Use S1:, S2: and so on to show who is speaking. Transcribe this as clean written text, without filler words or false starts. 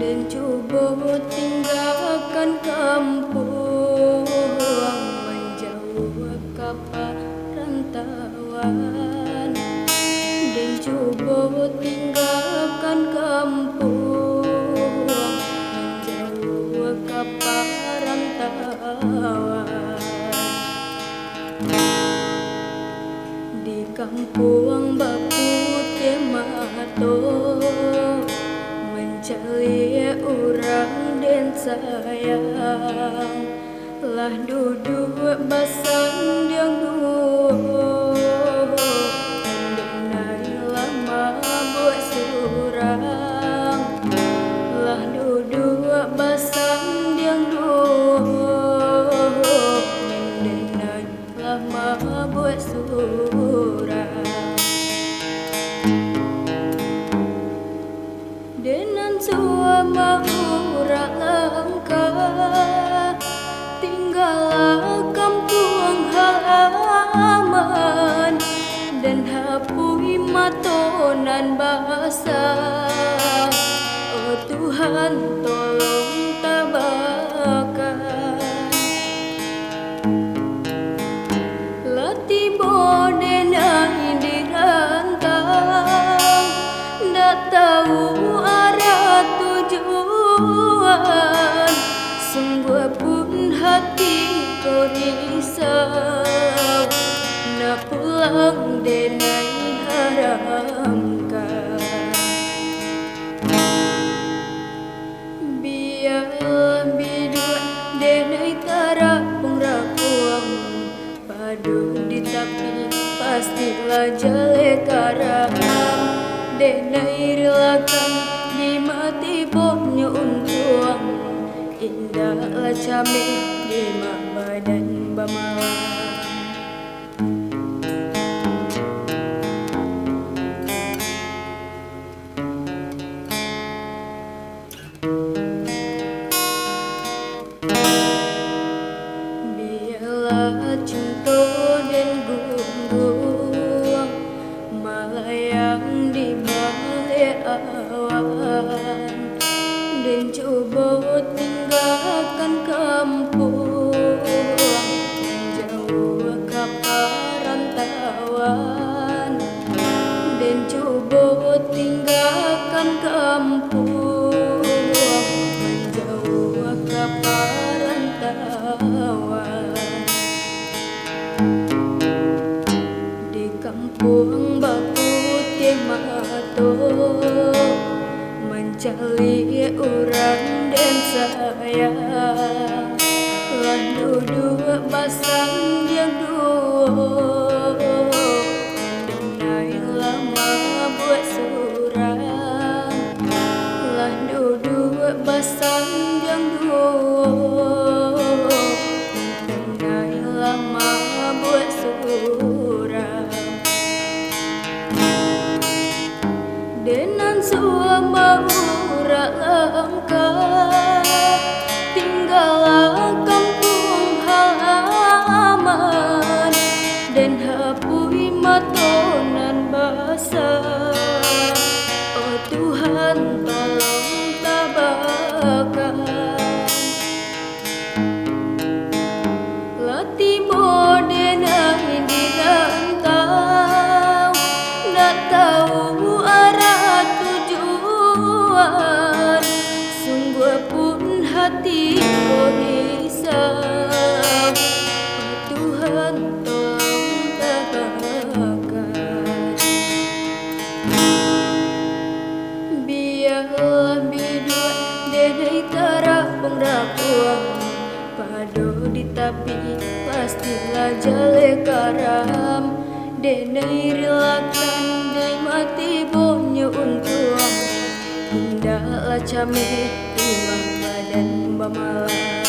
S1: dan coba tinggalkan kampung menjauh ke perantauan, dan coba tinggalkan kampung menjauh ke perantauan. Di kampung Baputih Mato mencari orang dan sayang, lah duduk basandang denai lama buat surang, lah duduk basandang denai lama buat surang. Dengan suama urak langka tinggallah kampung halaman, dan hapui matonan basah. Oh Tuhan, tolong tabahkan latih bodenai di rantau, ndak tahu arah tujuan. Sungguh pun hatiku risau, nak pulang denai haramkan. Biar biduk denai tarapung rapuang, padu di tapi pastilah jale karam. Denai relakan di mati bonyo untuang, indahlah came di mak badan bamalang. Biarlah contoh dan gunggung melayang di balik awan, dan coba tinggalkan kampung menjauh ke perantauan, dan coba tinggalkan kampung menjauh ke perantauan. Di kampung Baputih Mato mencari orang dan sayang, lah duduk basandang denai lama buat surang, lah duduk basandang denai lama buat surang. Dengan suama urak langka tinggallah kampung halaman, dan hapui matonan basah. Oh Tuhan, tolong tabahkan latih bodenai di rantau, ndak tahu arah tujuan. Sungguh pun hatiku risau, oh Tuhan, tolong tabahkan. Biarlah biduk denai tarapung rapuang, padu di tapi pastilah jale karam. Denai relakan dai mati bonyo untuang, indahlah came di mak badan bamalang.